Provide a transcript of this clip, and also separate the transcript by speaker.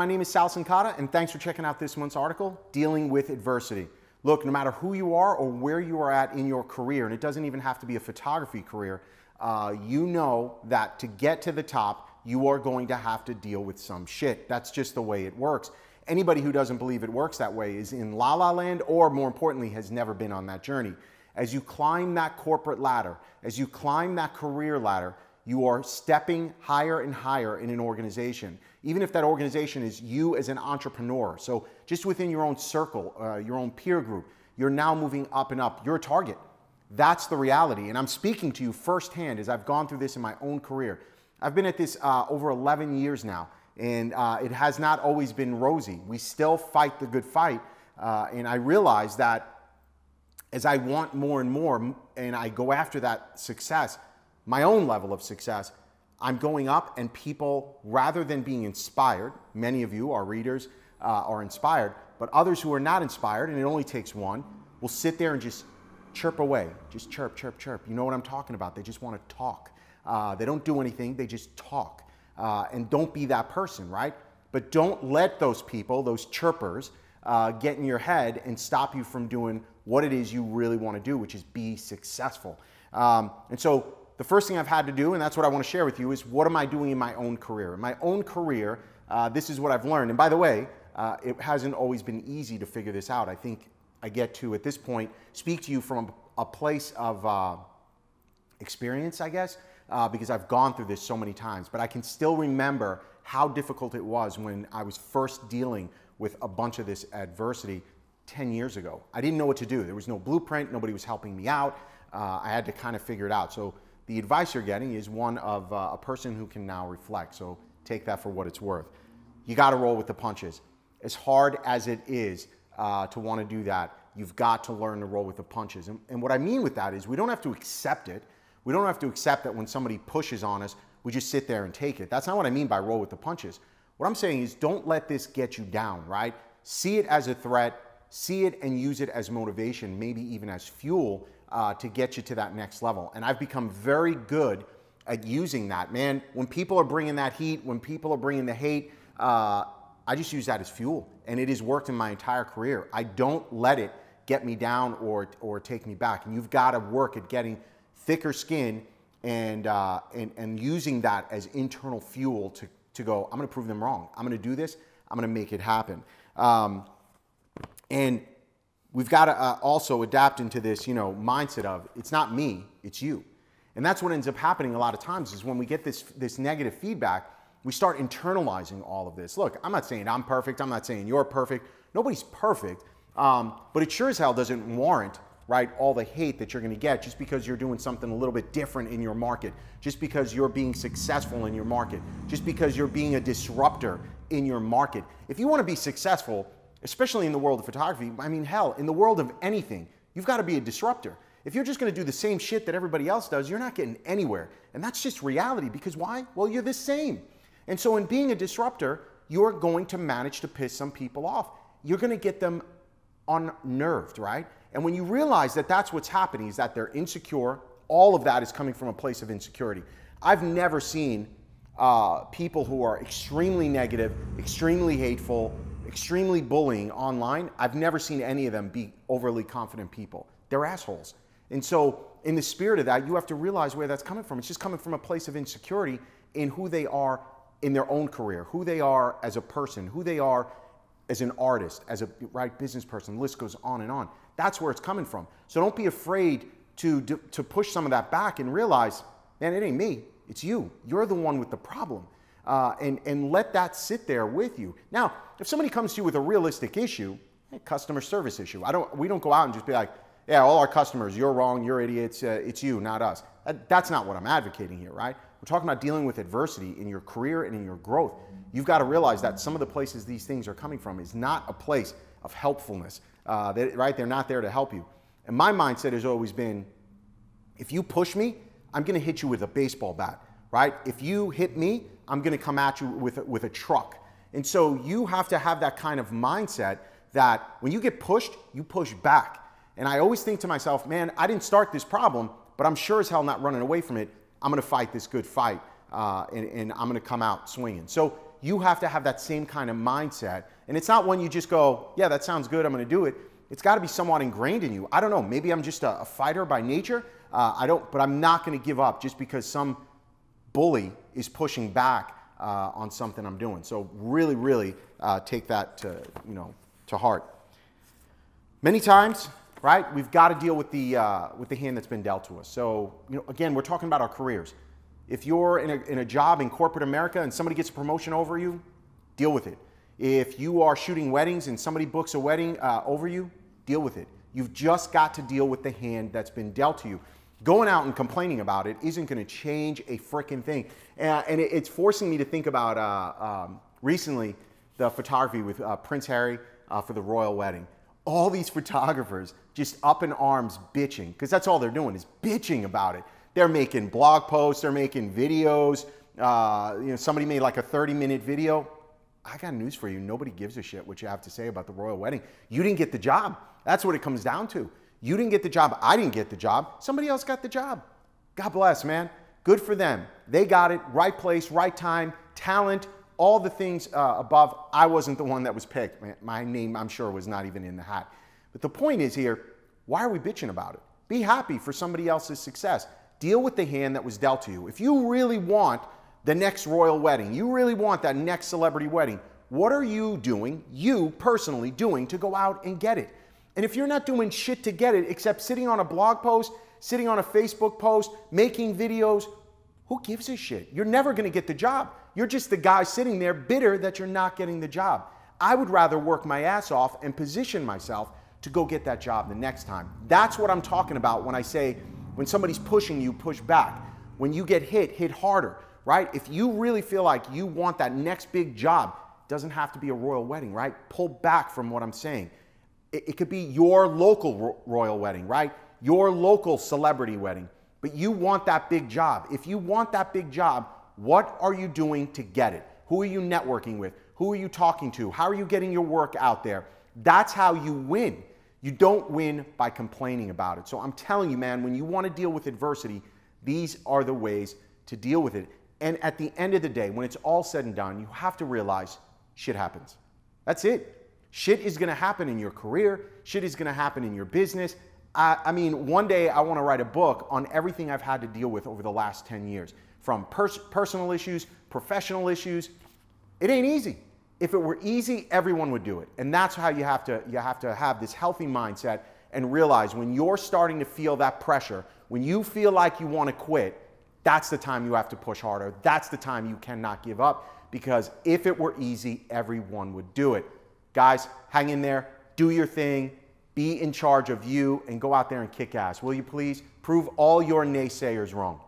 Speaker 1: my name is Cincotta, and thanks for checking out this month's article, Dealing with Adversity. Look, no matter who you are or where you are at in your career, and it doesn't even have to be a photography career, you know that to get to the top, you are going to have to deal with some shit. That's just the way it works. Anybody who doesn't believe it works that way is in la la land, or more importantly, has never been on that journey. As you climb that corporate ladder, as you climb that career ladder, you are stepping higher and higher in an organization, even if that organization is you as an entrepreneur. So just within your own circle, your own peer group, you're now moving up and up. You're a target. That's the reality. And I'm speaking to you firsthand as I've gone through this in my own career. I've been at this over 11 years now, and it has not always been rosy. We still fight the good fight. And I realize that as I want more and more, and I go after that success, my own level of success, I'm going up, and people, rather than being inspired, many of you, our readers, are inspired, but others who are not inspired, and it only takes one, will sit there and just chirp away. Just chirp, chirp, chirp. You know what I'm talking about. They just want to talk. They don't do anything. They just talk. And don't be that person, right? But don't let those people, those chirpers, get in your head and stop you from doing what it is you really want to do, which is be successful. And so the first thing I've had to do, and that's what I want to share with you, is what am I doing in my own career? In my own career, this is what I've learned. And by the way, it hasn't always been easy to figure this out. I think I get to, at this point, speak to you from a place of experience, I guess, because I've gone through this so many times. But I can still remember how difficult it was when I was first dealing with a bunch of this adversity 10 years ago. I didn't know what to do. There was no blueprint. Nobody was helping me out. I had to kind of figure it out. So the advice you're getting is one of a person who can now reflect. So take that for what it's worth. You got to roll with the punches. As hard as it is to want to do that, you've got to learn to roll with the punches. And what I mean with that is we don't have to accept it. We don't have to accept that when somebody pushes on us, we just sit there and take it. That's not what I mean by roll with the punches. What I'm saying is don't let this get you down, right? See it as a threat, see it and use it as motivation, maybe even as fuel to get you to that next level. And I've become very good at using that, man. When people are bringing that heat, when people are bringing the hate, I just use that as fuel, and it has worked in my entire career. I don't let it get me down or take me back. And you've got to work at getting thicker skin and using that as internal fuel to go, I'm going to prove them wrong. I'm going to do this. I'm going to make it happen. And we've got to also adapt into this, mindset of it's not me, it's you. And that's what ends up happening a lot of times is when we get this negative feedback, we start internalizing all of this. Look, I'm not saying I'm perfect. I'm not saying you're perfect. Nobody's perfect. But it sure as hell doesn't warrant, right, all the hate that you're going to get just because you're doing something a little bit different in your market, just because you're being successful in your market, just because you're being a disruptor in your market. If you want to be successful, especially in the world of photography, I mean, hell, in the world of anything, you've got to be a disruptor. If you're just going to do the same shit that everybody else does, you're not getting anywhere. And that's just reality, because why? Well, you're the same. And so in being a disruptor, you're going to manage to piss some people off. You're going to get them unnerved, right? And when you realize that that's what's happening, is that they're insecure, all of that is coming from a place of insecurity. I've never seen people who are extremely negative, extremely hateful, extremely bullying online. I've never seen any of them be overly confident people. They're assholes. And so in the spirit of that, you have to realize where that's coming from. It's just coming from a place of insecurity in who they are in their own career, who they are as a person, who they are as an artist, as a right business person. The list goes on and on. That's where it's coming from. So don't be afraid to push some of that back and realize, man, it ain't me, it's you. You're the one with the problem. And let that sit there with you. Now, if somebody comes to you with a realistic issue, a customer service issue, we don't go out and just be like, yeah, all our customers, you're wrong, you're idiots, it's you, not us. That's not what I'm advocating here, right? We're talking about dealing with adversity in your career and in your growth. You've got to realize that some of the places these things are coming from is not a place of helpfulness, right? They're not there to help you. And my mindset has always been, if you push me, I'm going to hit you with a baseball bat, right? If you hit me, I'm going to come at you with a truck. And so you have to have that kind of mindset that when you get pushed, you push back. And I always think to myself, man, I didn't start this problem, but I'm sure as hell not running away from it. I'm going to fight this good fight, and I'm going to come out swinging. So you have to have that same kind of mindset. And it's not when you just go, yeah, that sounds good, I'm going to do it. It's got to be somewhat ingrained in you. I don't know, maybe I'm just a fighter by nature. But I'm not going to give up just because some bully is pushing back on something I'm doing. So really, really take that to heart. Many times, right, we've got to deal with the hand that's been dealt to us. So, again, we're talking about our careers. If you're in a job in corporate America and somebody gets a promotion over you, deal with it. If you are shooting weddings and somebody books a wedding over you, deal with it. You've just got to deal with the hand that's been dealt to you. Going out and complaining about it isn't going to change a frickin' thing. And it's forcing me to think about recently the photography with Prince Harry for the royal wedding. All these photographers just up in arms bitching, because that's all they're doing is bitching about it. They're making blog posts, they're making videos. Somebody made like a 30-minute video. I got news for you. Nobody gives a shit what you have to say about the royal wedding. You didn't get the job. That's what it comes down to. You didn't get the job. I didn't get the job. Somebody else got the job. God bless, man. Good for them. They got it. Right place, right time, talent, all the things above. I wasn't the one that was picked. My name, I'm sure, was not even in the hat. But the point is here, why are we bitching about it? Be happy for somebody else's success. Deal with the hand that was dealt to you. If you really want the next royal wedding, you really want that next celebrity wedding, what are you doing, you personally doing, to go out and get it? And if you're not doing shit to get it except sitting on a blog post, sitting on a Facebook post, making videos, who gives a shit? You're never going to get the job. You're just the guy sitting there bitter that you're not getting the job. I would rather work my ass off and position myself to go get that job the next time. That's what I'm talking about when I say when somebody's pushing you, push back. When you get hit, hit harder, right? If you really feel like you want that next big job, it doesn't have to be a royal wedding, right? Pull back from what I'm saying. It could be your local royal wedding, right? Your local celebrity wedding, but you want that big job. If you want that big job, what are you doing to get it? Who are you networking with? Who are you talking to? How are you getting your work out there? That's how you win. You don't win by complaining about it. So I'm telling you, man, when you want to deal with adversity, these are the ways to deal with it. And at the end of the day, when it's all said and done, you have to realize shit happens. That's it. Shit is going to happen in your career. Shit is going to happen in your business. I mean, one day I want to write a book on everything I've had to deal with over the last 10 years, from personal issues, professional issues. It ain't easy. If it were easy, everyone would do it. And that's how you have to have this healthy mindset and realize when you're starting to feel that pressure, when you feel like you want to quit, that's the time you have to push harder. That's the time you cannot give up, because if it were easy, everyone would do it. Guys, hang in there, do your thing, be in charge of you, and go out there and kick ass. Will you please? Prove all your naysayers wrong.